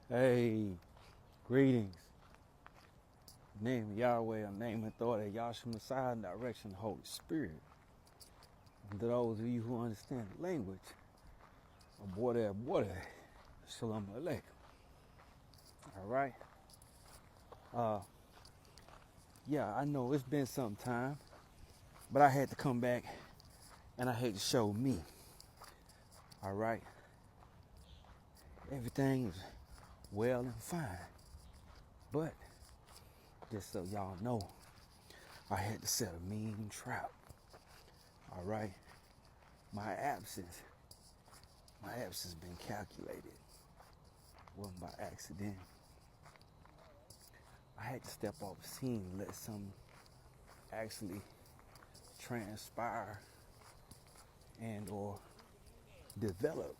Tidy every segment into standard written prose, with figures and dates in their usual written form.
Hey, greetings. Name of Yahweh, a name and thought of Yahshua Messiah, and direction of the Holy Spirit. And to those of you who understand the language, aborte, shalom aleichem. All right. Uh, yeah, I know it's been some time, but I had to come back and I had to show me. All right. Everything is well and fine, but just so y'all know, I had to set a mean trap. All right. My absence has been calculated. Wasn't by accident. I had to step off the scene and let something actually transpire and or develop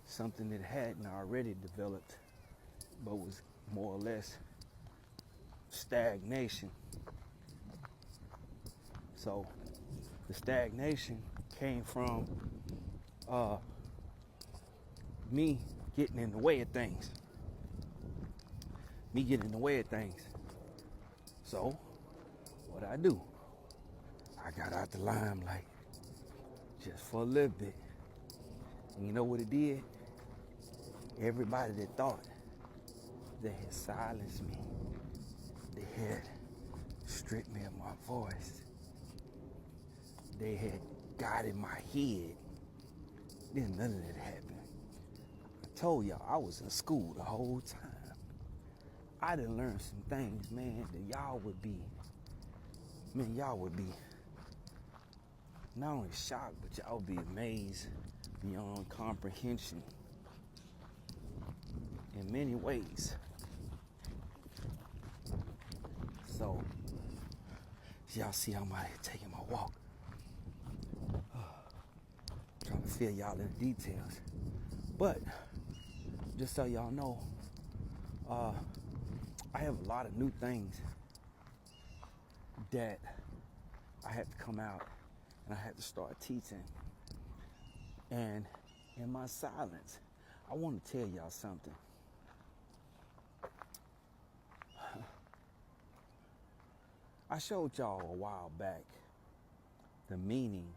something that hadn't already developed but was more or less stagnation. So the stagnation came from me getting in the way of things. Me getting in the way of things. So what I do, I got out the limelight just for a little bit. And you know what it did? Everybody that thought they had silenced me, they had stripped me of my voice, they had got in my head, then none of that happened. I told y'all I was in school the whole time. I done learned some things, man, that y'all would be not only shocked, but y'all would be amazed beyond comprehension in many ways. So, y'all see I'm out here taking my walk. Trying to fill y'all in the details. But, just so y'all know, I have a lot of new things that I had to come out and I had to start teaching. And in my silence, I want to tell y'all something. I showed y'all a while back the meaning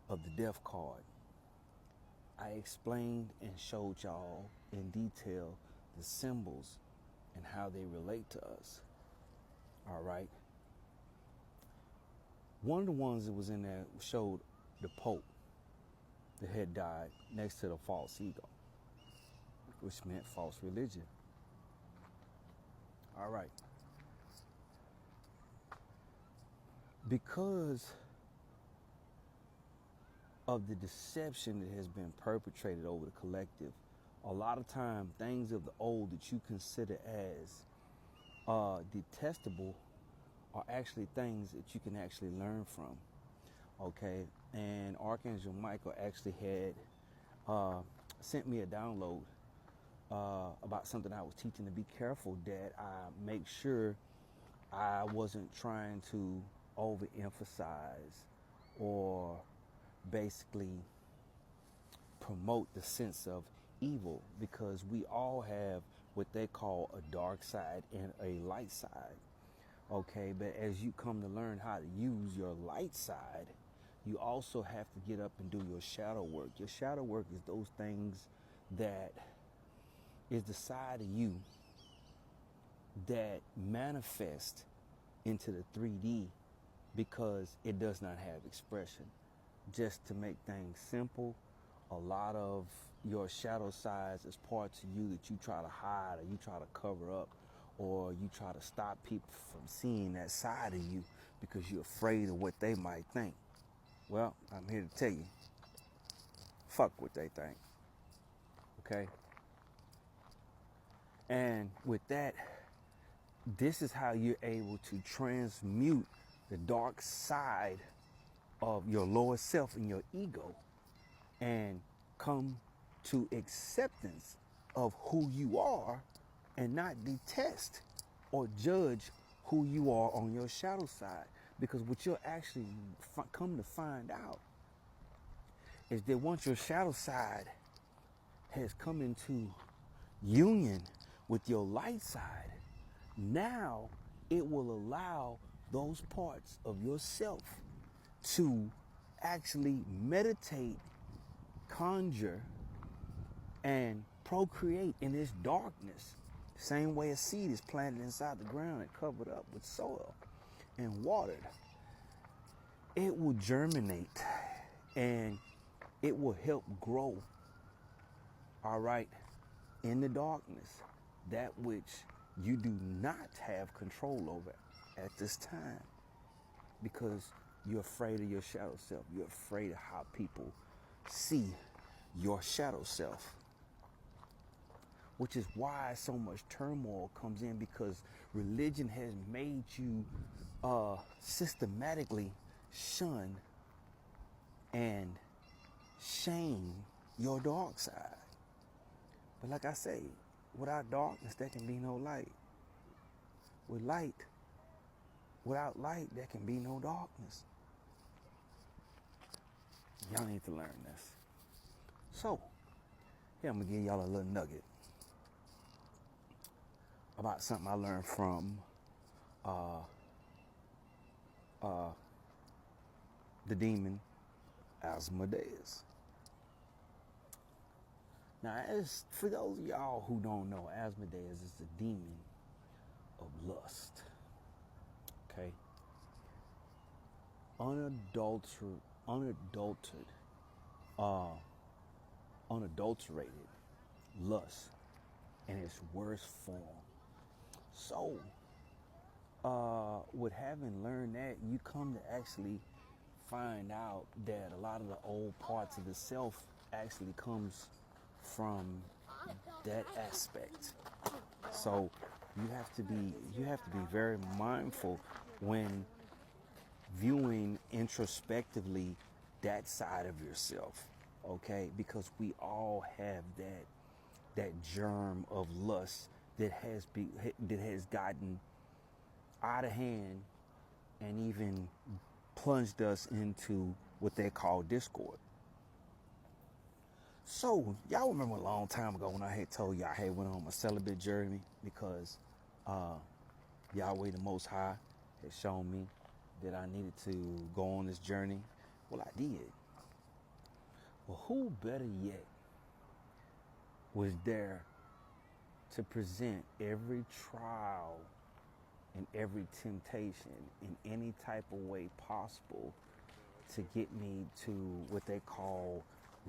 of the death card. I explained and showed y'all in detail the symbols and how they relate to us. All right. One of the ones that was in there showed the Pope that had died next to the false ego, which meant false religion. All right. Because of the deception that has been perpetrated over the collective, a lot of time things of the old that you consider as detestable are actually things that you can actually learn from. Okay, and Archangel Michael actually had sent me a download about something I was teaching, to be careful that I make sure I wasn't trying to overemphasize or basically promote the sense of evil, because we all have what they call a dark side and a light side. Okay, but as you come to learn how to use your light side, you also have to get up and do your shadow work. Your shadow work is those things that is the side of you that manifest into the 3D because it does not have expression. Just to make things simple, a lot of your shadow sides is parts of you that you try to hide or you try to cover up, or you try to stop people from seeing that side of you because you're afraid of what they might think. Well, I'm here to tell you, fuck what they think. Okay? And with that, this is how you're able to transmute the dark side of your lower self and your ego and come to acceptance of who you are and not detest or judge who you are on your shadow side. Because what you'll actually come to find out is that once your shadow side has come into union with your light side, now it will allow those parts of yourself to actually meditate, conjure, and procreate in this darkness. Same way a seed is planted inside the ground and covered up with soil and watered. It will germinate and it will help grow, all right, in the darkness, that which you do not have control over at this time, because you're afraid of your shadow self. You're afraid of how people see your shadow self, which is why so much turmoil comes in, because religion has made you systematically shun and shame your dark side. But like I say, without darkness, there can be no light. Without light, there can be no darkness. Y'all need to learn this. So, here I'm gonna give y'all a little nugget about something I learned from the demon Asmodeus. Now, as for those of y'all who don't know, Asmodeus is the demon of lust. Okay? Unadulterated lust in its worst form. So, with having learned that, you come to actually find out that a lot of the old parts of the self actually comes from that aspect. So you have to be very mindful when viewing introspectively that side of yourself, okay? Because we all have that germ of lust that has gotten out of hand and even plunged us into what they call discord. So, y'all remember a long time ago when I had told y'all I had went on my celibate journey because Yahweh the Most High had shown me that I needed to go on this journey? Well, I did. Well, who better yet was there to present every trial and every temptation in any type of way possible to get me to what they call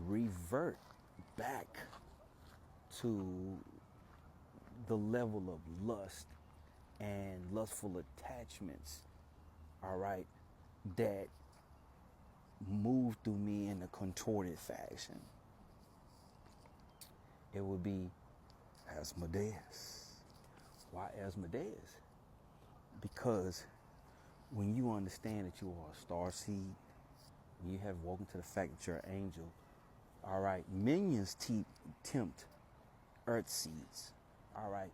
revert back to the level of lust and lustful attachments, all right, that move through me in a contorted fashion. It would be Asmodeus. Why Asmodeus? Because when you understand that you are a star seed, when you have woken to the fact that you're an angel, all right, minions tempt earth seeds, all right.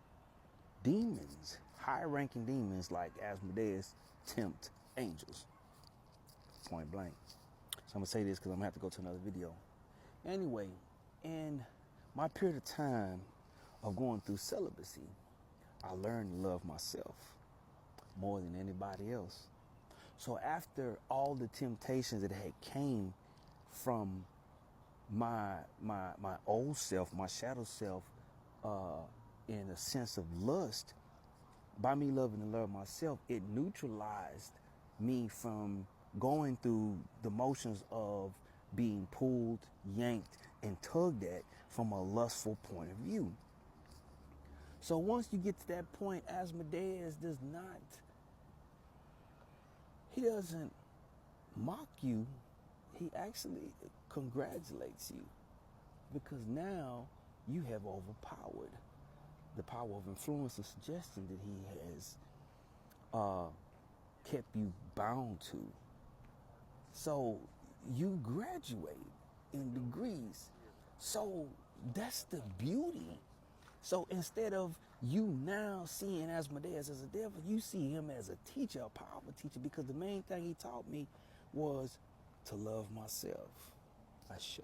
Demons, high-ranking demons like Asmodeus tempt angels, point blank. So I'm gonna say this because I'm gonna have to go to another video. Anyway, in my period of time of going through celibacy, I learned to love myself more than anybody else. So after all the temptations that had came from my old self, my shadow self, in a sense of lust, by me loving and love myself, it neutralized me from going through the motions of being pulled, yanked, and tugged at from a lustful point of view. So once you get to that point, Asmodeus he doesn't mock you, he actually congratulates you, because now you have overpowered the power of influence and suggestion that he has kept you bound to. So you graduate in degrees. So that's the beauty. So instead of you now seeing Asmodeus as a devil, you see him as a teacher, a powerful teacher, because the main thing he taught me was to love myself. Ashe.